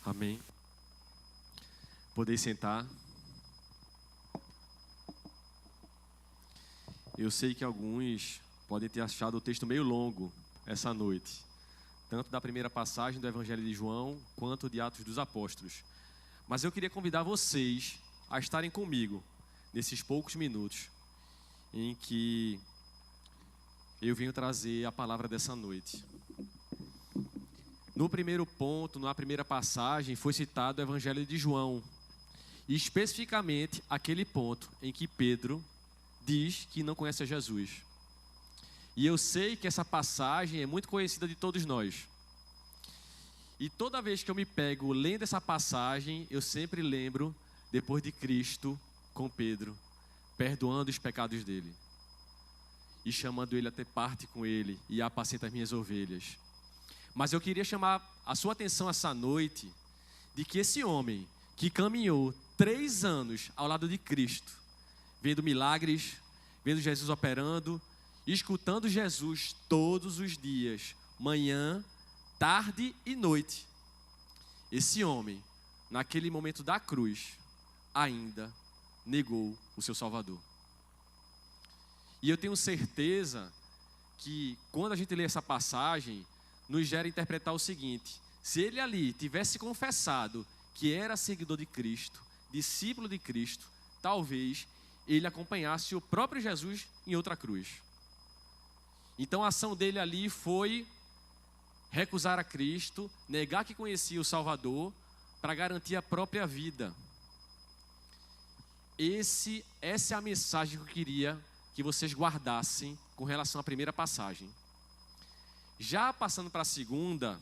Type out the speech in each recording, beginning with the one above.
Amém. Poder sentar. Eu sei que alguns podem ter achado o texto meio longo essa noite, tanto da primeira passagem do Evangelho de João, quanto de Atos dos Apóstolos. Mas eu queria convidar vocês a estarem comigo nesses poucos minutos em que eu venho trazer a palavra dessa noite. No primeiro ponto, na primeira passagem, foi citado o Evangelho de João, e especificamente aquele ponto em que Pedro diz que não conhece a Jesus. E eu sei que essa passagem é muito conhecida de todos nós. E toda vez que eu me pego lendo essa passagem, eu sempre lembro depois de Cristo com Pedro, perdoando os pecados dele e chamando ele a ter parte com ele e a apacentar as minhas ovelhas. Mas eu queria chamar a sua atenção essa noite de que esse homem que caminhou 3 anos ao lado de Cristo, vendo milagres, vendo Jesus operando, escutando Jesus todos os dias, manhã, tarde e noite. Esse homem, naquele momento da cruz, ainda negou o seu Salvador. E eu tenho certeza que quando a gente lê essa passagem, nos gera interpretar o seguinte: se ele ali tivesse confessado que era seguidor de Cristo, discípulo de Cristo, talvez ele acompanhasse o próprio Jesus em outra cruz. Então a ação dele ali foi recusar a Cristo, negar que conhecia o Salvador, para garantir a própria vida. Essa é a mensagem que eu queria que vocês guardassem com relação à primeira passagem. Já passando para a segunda,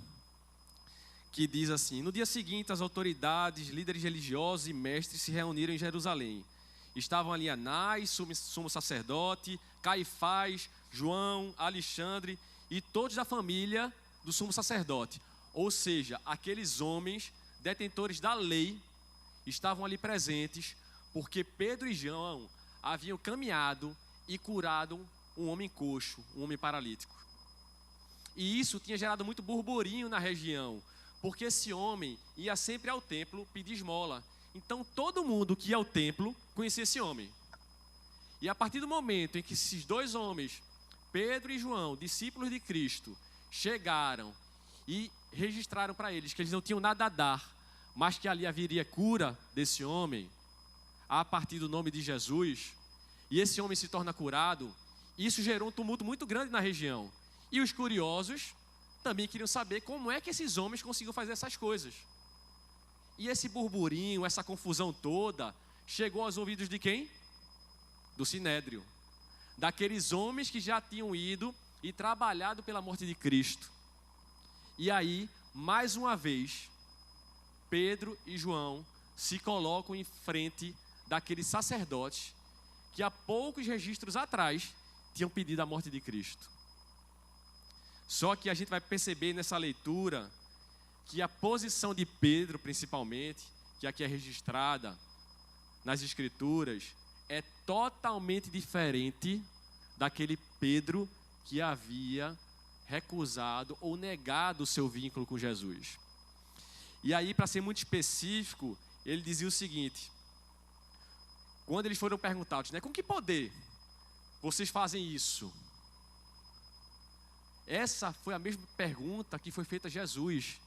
que diz assim: no dia seguinte as autoridades, líderes religiosos e mestres se reuniram em Jerusalém. Estavam ali Anás, sumo sacerdote, Caifás, João, Alexandre e todos da família do sumo sacerdote. Ou seja, aqueles homens detentores da lei estavam ali presentes porque Pedro e João haviam caminhado e curado um homem coxo, um homem paralítico. E isso tinha gerado muito burburinho na região, porque esse homem ia sempre ao templo pedir esmola. Então todo mundo que ia ao templo conhecia esse homem. E a partir do momento em que esses 2 homens, Pedro e João, discípulos de Cristo, chegaram e registraram para eles que eles não tinham nada a dar, mas que ali haveria cura desse homem, a partir do nome de Jesus, e esse homem se torna curado, isso gerou um tumulto muito grande na região. E os curiosos também queriam saber como é que esses homens conseguiam fazer essas coisas. E esse burburinho, essa confusão toda, chegou aos ouvidos de quem? Do Sinédrio. Daqueles homens que já tinham ido e trabalhado pela morte de Cristo. E aí, mais uma vez, Pedro e João se colocam em frente daqueles sacerdotes que há poucos registros atrás tinham pedido a morte de Cristo. Só que a gente vai perceber nessa leitura que a posição de Pedro, principalmente, que aqui é registrada nas Escrituras, é totalmente diferente daquele Pedro que havia recusado ou negado o seu vínculo com Jesus. E aí, para ser muito específico, ele dizia o seguinte: quando eles foram perguntados, com que poder vocês fazem isso? Essa foi a mesma pergunta que foi feita a Jesus.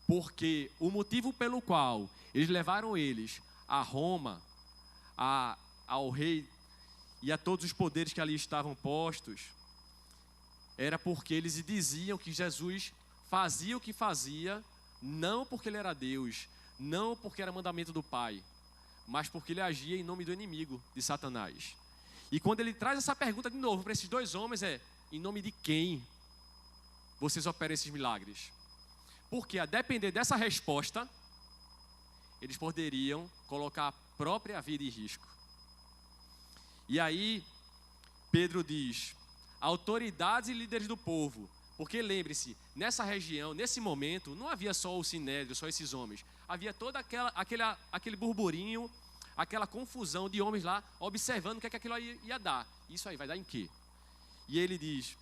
Porque o motivo pelo qual eles levaram eles a Roma, ao rei e a todos os poderes que ali estavam postos, era porque eles diziam que Jesus fazia o que fazia, não porque ele era Deus, não porque era mandamento do Pai, mas porque ele agia em nome do inimigo, de Satanás. E quando ele traz essa pergunta de novo para esses 2 homens, em nome de quem vocês operam esses milagres? Porque a depender dessa resposta, eles poderiam colocar a própria vida em risco. E aí, Pedro diz: autoridades e líderes do povo, porque lembre-se, nessa região, nesse momento, não havia só o Sinédrio, só esses homens. Havia todo aquele burburinho, aquela confusão de homens lá, observando o que aquilo ia dar. Isso aí vai dar em quê? E ele diz: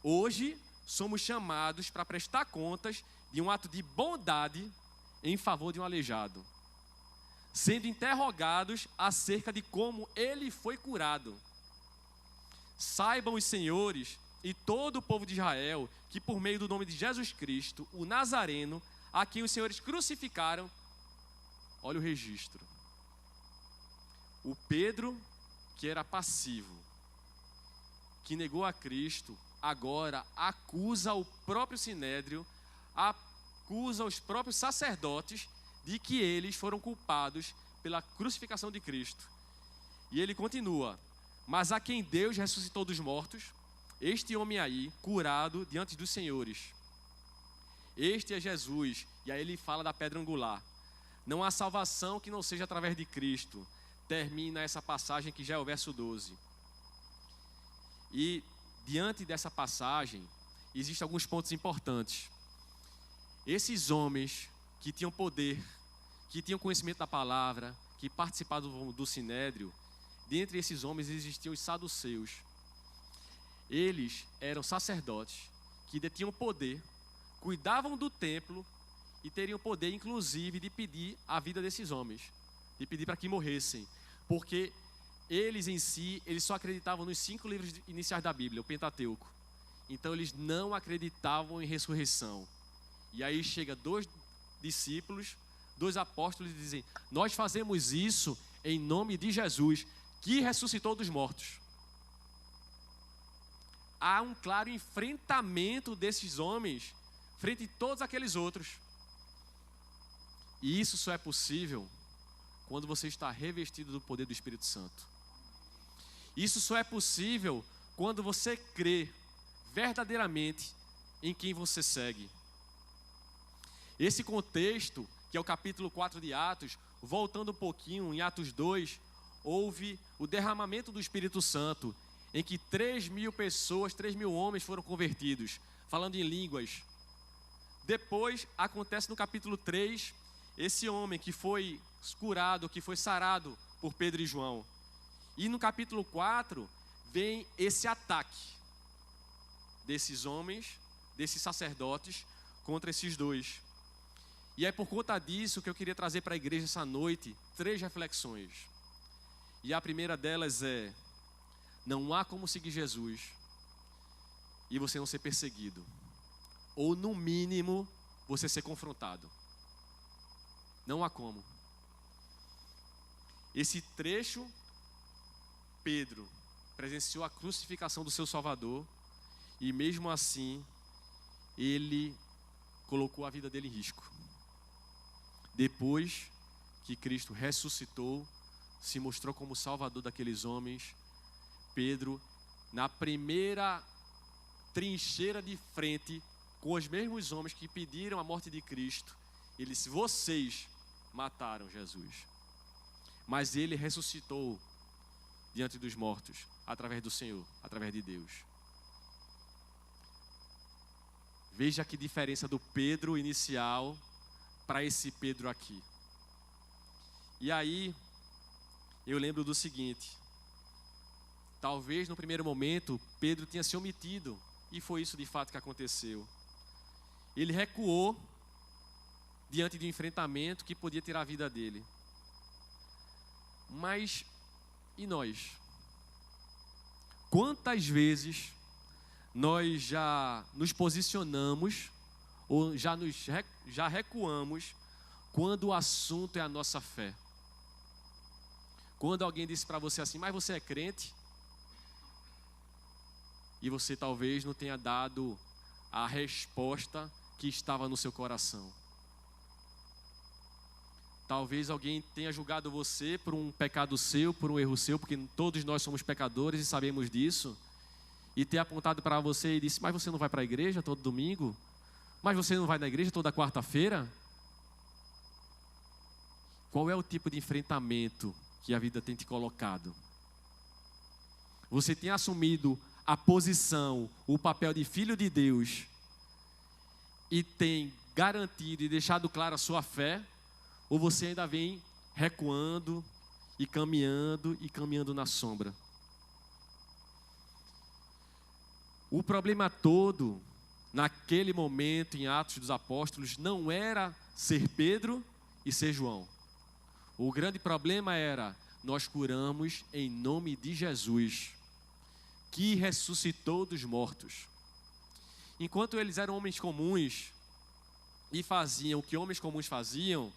hoje somos chamados para prestar contas de um ato de bondade em favor de um aleijado, sendo interrogados acerca de como ele foi curado. Saibam os senhores e todo o povo de Israel que por meio do nome de Jesus Cristo, o Nazareno, a quem os senhores crucificaram, olha o registro. O Pedro, que era passivo, que negou a Cristo, agora acusa o próprio Sinédrio, acusa os próprios sacerdotes de que eles foram culpados pela crucificação de Cristo. E ele continua: mas a quem Deus ressuscitou dos mortos, este homem aí, curado diante dos senhores. Este é Jesus. E aí ele fala da pedra angular. Não há salvação que não seja através de Cristo. Termina essa passagem que já é o verso 12. E diante dessa passagem, existem alguns pontos importantes. Esses homens que tinham poder, que tinham conhecimento da palavra, que participavam do Sinédrio, dentre esses homens existiam os saduceus. Eles eram sacerdotes que detinham poder, cuidavam do templo e teriam poder, inclusive, de pedir a vida desses homens, de pedir para que morressem, porque eles em si, eles só acreditavam nos 5 livros iniciais da Bíblia, o Pentateuco. Então eles não acreditavam em ressurreição. E aí chega 2 discípulos, 2 apóstolos e dizem: nós fazemos isso em nome de Jesus, que ressuscitou dos mortos. Há um claro enfrentamento desses homens frente a todos aqueles outros. E isso só é possível quando você está revestido do poder do Espírito Santo. Isso só é possível quando você crê verdadeiramente em quem você segue. Esse contexto, que é o capítulo 4 de Atos, voltando um pouquinho, em Atos 2, houve o derramamento do Espírito Santo, em que 3.000 pessoas, 3.000 homens foram convertidos, falando em línguas. Depois, acontece no capítulo 3, esse homem que foi curado, que foi sarado por Pedro e João. E no capítulo 4, vem esse ataque desses homens, desses sacerdotes, contra esses 2. E é por conta disso que eu queria trazer para a igreja essa noite 3 reflexões. E a primeira delas é: não há como seguir Jesus e você não ser perseguido. Ou, no mínimo, você ser confrontado. Não há como. Esse trecho, Pedro presenciou a crucificação do seu Salvador e, mesmo assim, ele colocou a vida dele em risco. Depois que Cristo ressuscitou, se mostrou como Salvador daqueles homens, Pedro, na primeira trincheira de frente, com os mesmos homens que pediram a morte de Cristo, ele disse: vocês mataram Jesus. Mas ele ressuscitou diante dos mortos, através do Senhor, através de Deus. Veja que diferença do Pedro inicial para esse Pedro aqui. E aí, eu lembro do seguinte: talvez no primeiro momento Pedro tenha se omitido, e foi isso de fato que aconteceu. Ele recuou diante de um enfrentamento que podia tirar a vida dele. Mas, e nós? Quantas vezes nós já nos posicionamos ou já recuamos quando o assunto é a nossa fé? Quando alguém disse para você assim: mas você é crente? E você talvez não tenha dado a resposta que estava no seu coração. Talvez alguém tenha julgado você por um pecado seu, por um erro seu, porque todos nós somos pecadores e sabemos disso, e ter apontado para você e disse: mas você não vai para a igreja todo domingo? Mas você não vai na igreja toda quarta-feira? Qual é o tipo de enfrentamento que a vida tem te colocado? Você tem assumido a posição, o papel de filho de Deus e tem garantido e deixado claro a sua fé? Ou você ainda vem recuando e caminhando na sombra? O problema todo naquele momento, em Atos dos Apóstolos, não era ser Pedro e ser João. O grande problema era: nós curamos em nome de Jesus, que ressuscitou dos mortos. Enquanto eles eram homens comuns e faziam o que homens comuns faziam,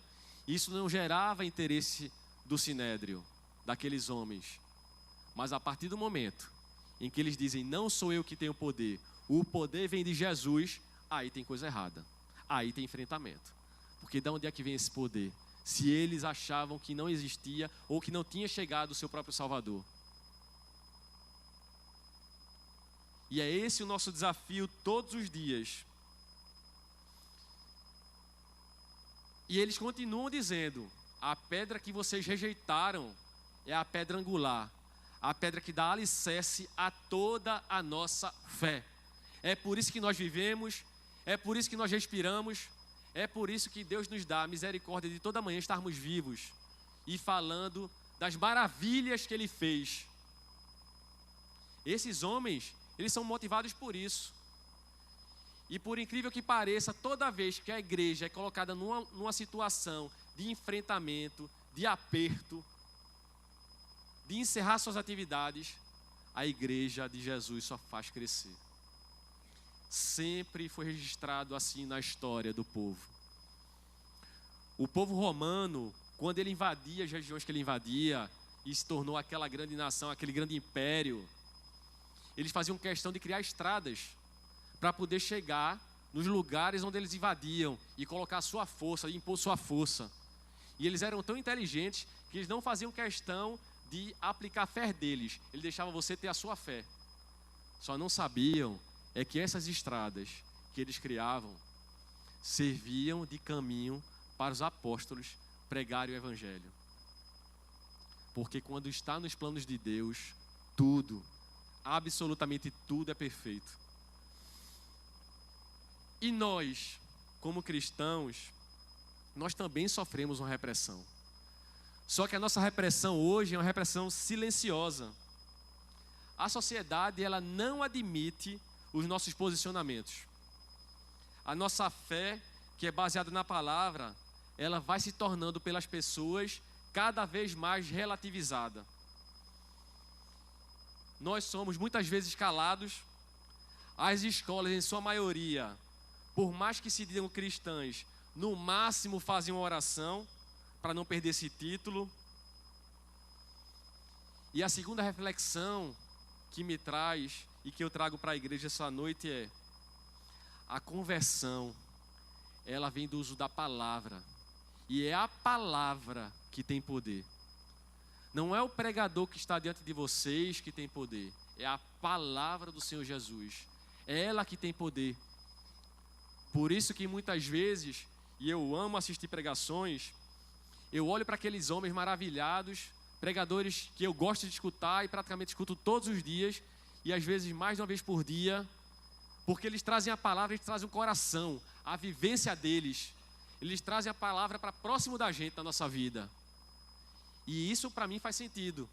isso não gerava interesse do sinédrio, daqueles homens. Mas a partir do momento em que eles dizem: não sou eu que tenho poder, o poder vem de Jesus, aí tem coisa errada, aí tem enfrentamento. Porque de onde é que vem esse poder? Se eles achavam que não existia ou que não tinha chegado o seu próprio Salvador. E é esse o nosso desafio todos os dias. E eles continuam dizendo: a pedra que vocês rejeitaram é a pedra angular, a pedra que dá alicerce a toda a nossa fé. É por isso que nós vivemos, é por isso que nós respiramos, é por isso que Deus nos dá a misericórdia de toda manhã estarmos vivos e falando das maravilhas que Ele fez. Esses homens, eles são motivados por isso. E por incrível que pareça, toda vez que a igreja é colocada numa situação de enfrentamento, de aperto, de encerrar suas atividades, a igreja de Jesus só faz crescer. Sempre foi registrado assim na história do povo. O povo romano, quando ele invadia as regiões que ele invadia e se tornou aquela grande nação, aquele grande império, eles faziam questão de criar estradas para poder chegar nos lugares onde eles invadiam e colocar sua força, impor sua força. E eles eram tão inteligentes que eles não faziam questão de aplicar a fé deles, eles deixavam você ter a sua fé. Só não sabiam é que essas estradas que eles criavam serviam de caminho para os apóstolos pregarem o evangelho. Porque quando está nos planos de Deus, tudo, absolutamente tudo é perfeito. E nós, como cristãos, nós também sofremos uma repressão. Só que a nossa repressão hoje é uma repressão silenciosa. A sociedade, ela não admite os nossos posicionamentos. A nossa fé, que é baseada na palavra, ela vai se tornando pelas pessoas cada vez mais relativizada. Nós somos muitas vezes calados. As escolas, em sua maioria, por mais que se digam cristãs, no máximo fazem uma oração para não perder esse título. E a segunda reflexão que me traz e que eu trago para a igreja essa noite é: a conversão, ela vem do uso da palavra. E é a palavra que tem poder. Não é o pregador que está diante de vocês que tem poder. É a palavra do Senhor Jesus. É ela que tem poder. Por isso que muitas vezes, e eu amo assistir pregações, eu olho para aqueles homens maravilhados, pregadores que eu gosto de escutar e praticamente escuto todos os dias, e às vezes mais de uma vez por dia, porque eles trazem a palavra, eles trazem o coração, a vivência deles. Eles trazem a palavra para próximo da gente, da nossa vida. E isso para mim faz sentido.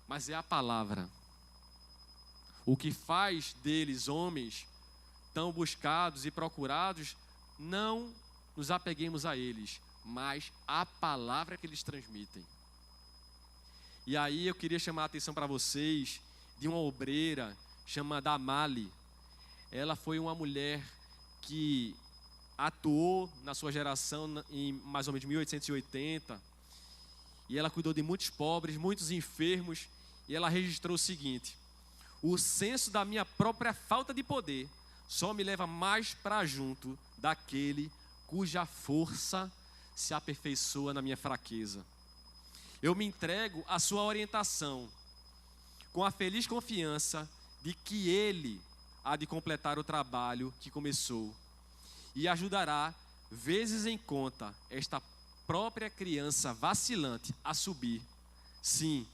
Mas é a palavra. O que faz deles homens tão buscados e procurados, não nos apeguemos a eles, mas a palavra que eles transmitem. E aí eu queria chamar a atenção para vocês de uma obreira chamada Amali. Ela foi uma mulher que atuou na sua geração em mais ou menos 1880, e ela cuidou de muitos pobres, muitos enfermos, e ela registrou o seguinte: o senso da minha própria falta de poder só me leva mais para junto daquele cuja força se aperfeiçoa na minha fraqueza. Eu me entrego à sua orientação, com a feliz confiança de que Ele há de completar o trabalho que começou e ajudará, vezes em conta, esta própria criança vacilante a subir. Sim,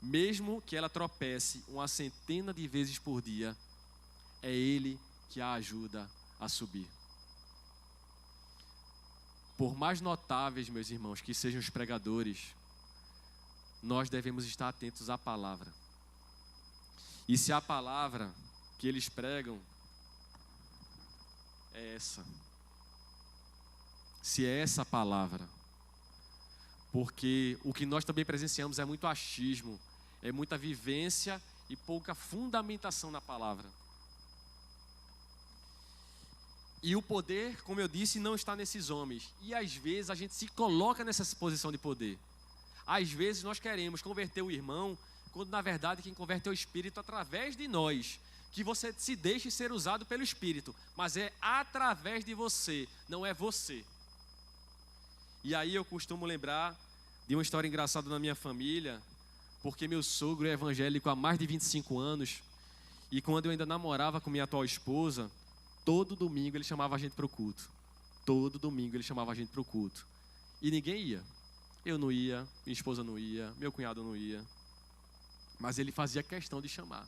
mesmo que ela tropece uma centena de vezes por dia, é Ele que a ajuda a subir. Por mais notáveis, meus irmãos, que sejam os pregadores, nós devemos estar atentos à palavra. E se a palavra que eles pregam é essa. Se é essa a palavra. Porque o que nós também presenciamos é muito achismo, é muita vivência e pouca fundamentação na palavra. E o poder, como eu disse, não está nesses homens. E às vezes a gente se coloca nessa posição de poder. Às vezes nós queremos converter o irmão, quando na verdade quem converte é o Espírito através de nós. Que você se deixe ser usado pelo Espírito, mas é através de você, não é você. E aí eu costumo lembrar de uma história engraçada na minha família, porque meu sogro é evangélico há mais de 25 anos, e quando eu ainda namorava com minha atual esposa, todo domingo ele chamava a gente para o culto. Todo domingo ele chamava a gente para o culto. E ninguém ia. Eu não ia, minha esposa não ia, meu cunhado não ia. Mas ele fazia questão de chamar.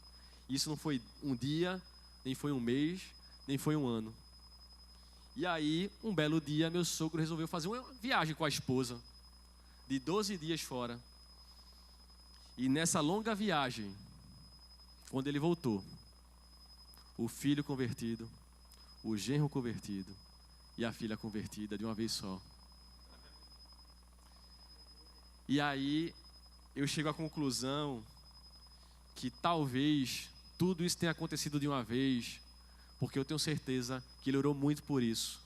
Isso não foi um dia, nem foi um mês, nem foi um ano. E aí, um belo dia, meu sogro resolveu fazer uma viagem com a esposa, de 12 dias fora. E nessa longa viagem, quando ele voltou, o filho convertido, o genro convertido e a filha convertida de uma vez só. E aí, eu chego à conclusão que talvez tudo isso tenha acontecido de uma vez, porque eu tenho certeza que ele orou muito por isso.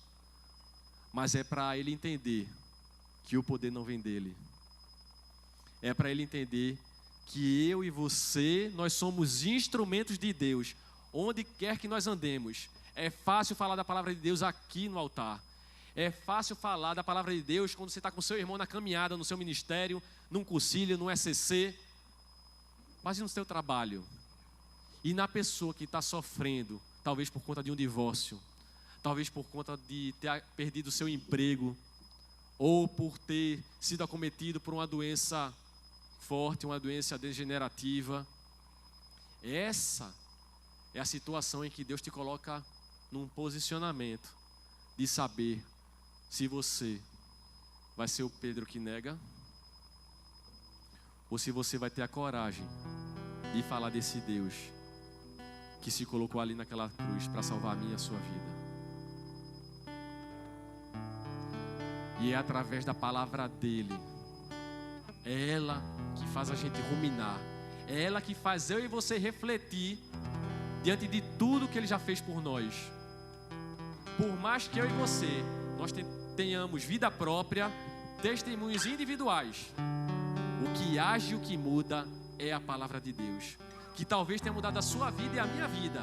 Mas é para ele entender que o poder não vem dele. É para ele entender que eu e você, nós somos instrumentos de Deus, onde quer que nós andemos. É fácil falar da palavra de Deus aqui no altar. É fácil falar da palavra de Deus quando você está com seu irmão na caminhada, no seu ministério, num concílio, num SCC. Mas e no seu trabalho? E na pessoa que está sofrendo, talvez por conta de um divórcio, talvez por conta de ter perdido o seu emprego, ou por ter sido acometido por uma doença forte, uma doença degenerativa. Essa é a situação em que Deus te coloca num posicionamento de saber se você vai ser o Pedro que nega, ou se você vai ter a coragem de falar desse Deus que se colocou ali naquela cruz para salvar a minha e a sua vida. E é através da palavra dele, é ela que faz a gente ruminar, é ela que faz eu e você refletir diante de tudo que ele já fez por nós. Por mais que eu e você, nós tenhamos vida própria, testemunhos individuais, o que age e o que muda é a palavra de Deus, que talvez tenha mudado a sua vida e a minha vida,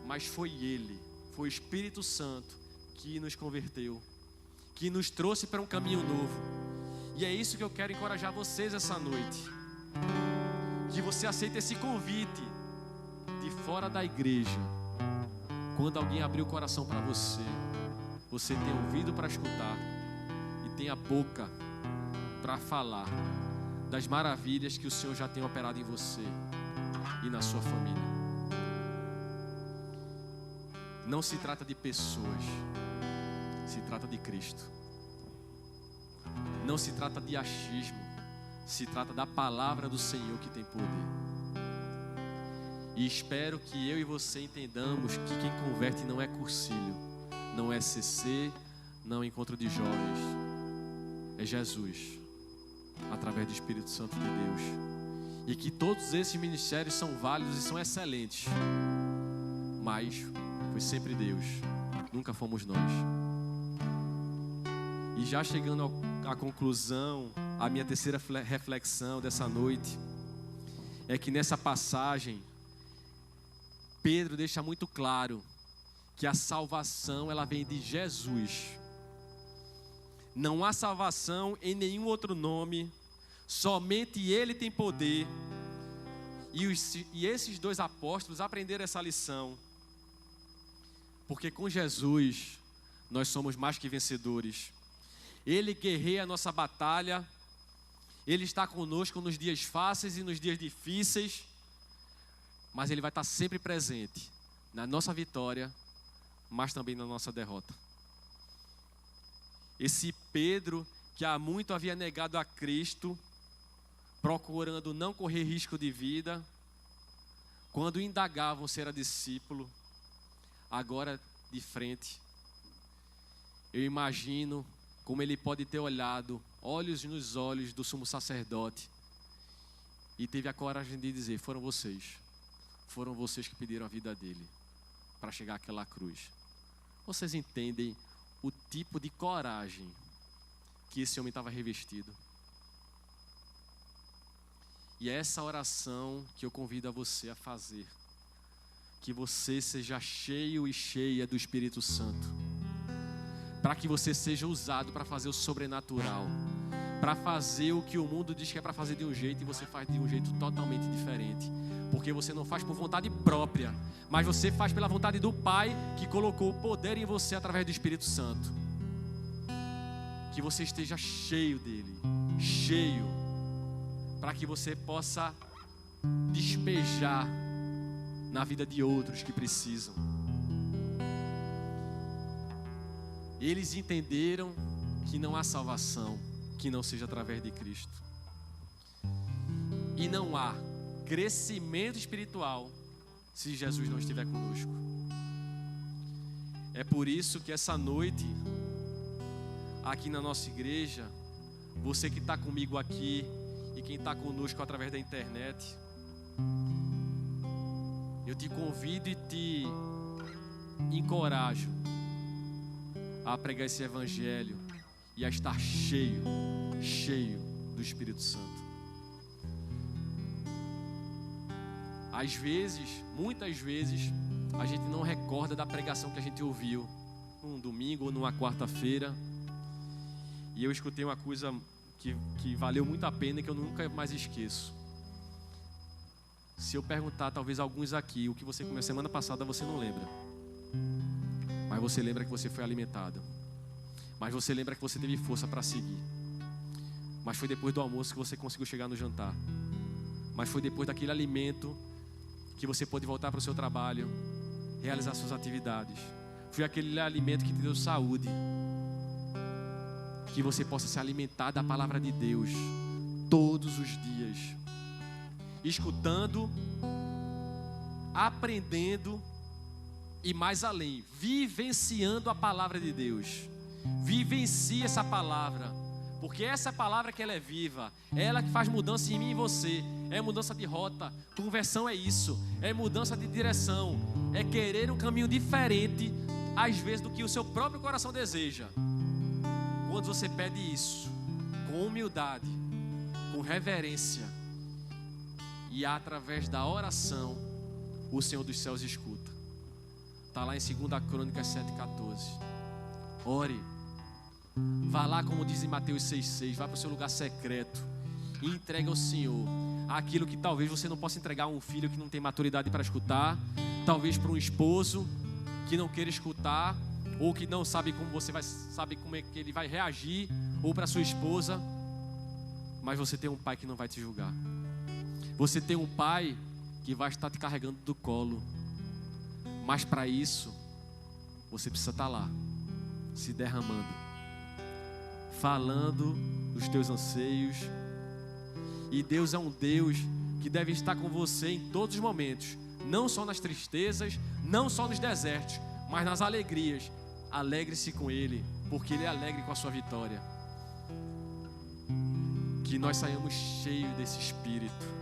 mas foi ele, foi o Espírito Santo que nos converteu, que nos trouxe para um caminho novo. E é isso que eu quero encorajar vocês essa noite, que você aceite esse convite de fora da igreja. Quando alguém abrir o coração para você, você tem ouvido para escutar e tem a boca para falar das maravilhas que o Senhor já tem operado em você e na sua família. Não se trata de pessoas, se trata de Cristo. Não se trata de achismo, se trata da palavra do Senhor que tem poder. E espero que eu e você entendamos que quem converte não é cursilho, não é CC, não é encontro de jovens, é Jesus, através do Espírito Santo de Deus. E que todos esses ministérios são válidos e são excelentes, mas foi sempre Deus, nunca fomos nós. E já chegando à conclusão, a minha terceira reflexão dessa noite é que nessa passagem Pedro deixa muito claro que a salvação ela vem de Jesus. Não há salvação em nenhum outro nome, somente Ele tem poder. E esses dois apóstolos aprenderam essa lição, porque com Jesus nós somos mais que vencedores. Ele guerreia a nossa batalha, Ele está conosco nos dias fáceis e nos dias difíceis, mas Ele vai estar sempre presente na nossa vitória, mas também na nossa derrota. Esse Pedro, que há muito havia negado a Cristo, procurando não correr risco de vida, quando indagavam se era discípulo, agora de frente Eu imagino como ele pode ter olhado olhos nos olhos do sumo sacerdote e teve a coragem de dizer: foram vocês que pediram a vida dele para chegar àquela cruz. Vocês entendem o tipo de coragem que esse homem estava revestido? E é essa oração que eu convido a você a fazer. Que você seja cheio e cheia do Espírito Santo. Para que você seja usado para fazer o sobrenatural. Para fazer o que o mundo diz que é para fazer de um jeito e você faz de um jeito totalmente diferente. Porque você não faz por vontade própria, mas você faz pela vontade do Pai que colocou o poder em você através do Espírito Santo. Que você esteja cheio dele, cheio, para que você possa despejar na vida de outros que precisam. Eles entenderam que não há salvação que não seja através de Cristo. E não há crescimento espiritual se Jesus não estiver conosco. É por isso que essa noite, aqui na nossa igreja, você que está comigo aqui e quem está conosco através da internet, eu te convido e te encorajo a pregar esse evangelho e a estar cheio do Espírito Santo. Às vezes, muitas vezes, a gente não recorda da pregação que a gente ouviu num domingo ou numa quarta-feira. E eu escutei uma coisa que valeu muito a pena e que eu nunca mais esqueço. Se eu perguntar, talvez alguns aqui, o que você comeu semana passada, você não lembra. Mas você lembra que você foi alimentado. Mas você lembra que você teve força para seguir. Mas foi depois do almoço que você conseguiu chegar no jantar. Mas foi depois daquele alimento que você pôde voltar para o seu trabalho, realizar suas atividades. Foi aquele alimento que te deu saúde. Que você possa se alimentar da palavra de Deus todos os dias. Escutando, aprendendo e mais além, vivenciando a palavra de Deus. Vivencie essa palavra, porque essa palavra que ela é viva, é ela que faz mudança em mim e você. É mudança de rota, conversão é isso, é mudança de direção, é querer um caminho diferente, às vezes, do que o seu próprio coração deseja. Quando você pede isso, com humildade, com reverência, e através da oração, o Senhor dos céus escuta. Está lá em 2 Crônicas 7,14. Ore. Vá lá, como diz em Mateus 6,6. Vá para o seu lugar secreto e entregue ao Senhor aquilo que talvez você não possa entregar a um filho que não tem maturidade para escutar. Talvez para um esposo que não queira escutar, ou que não sabe como você vai, sabe como é que ele vai reagir, ou para sua esposa. Mas você tem um pai que não vai te julgar. Você tem um pai que vai estar te carregando do colo. Mas para isso, você precisa estar lá, se derramando, falando dos teus anseios. E Deus é um Deus que deve estar com você em todos os momentos. Não só nas tristezas, não só nos desertos, mas nas alegrias. Alegre-se com Ele, porque Ele é alegre com a sua vitória. Que nós saiamos cheios desse Espírito.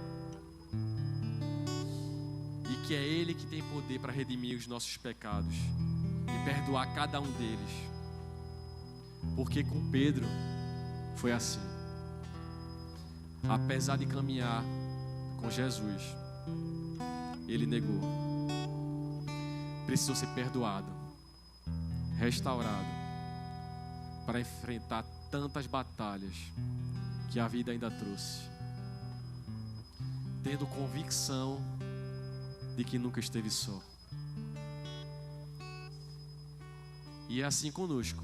E que é Ele que tem poder para redimir os nossos pecados e perdoar cada um deles. Porque com Pedro foi assim. Apesar de caminhar com Jesus, ele negou. Precisou ser perdoado, restaurado, para enfrentar tantas batalhas que a vida ainda trouxe, tendo convicção de que nunca esteve só. E é assim conosco.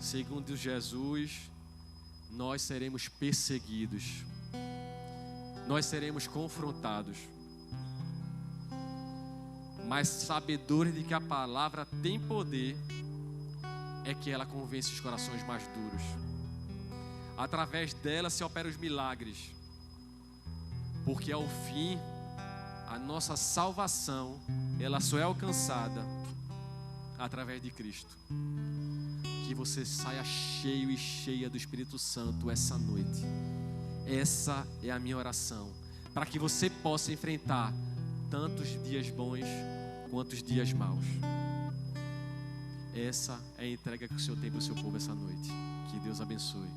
Segundo Jesus, nós seremos perseguidos, nós seremos confrontados, mas sabedores de que a palavra tem poder, é que ela convence os corações mais duros. Através dela se operam os milagres, porque ao fim, a nossa salvação, ela só é alcançada através de Cristo. que você saia cheio e cheia do Espírito Santo essa noite. Essa é a minha oração, para que você possa enfrentar tantos dias bons quanto os dias maus. Essa é a entrega que o Senhor tem para o seu povo essa noite. Que Deus abençoe.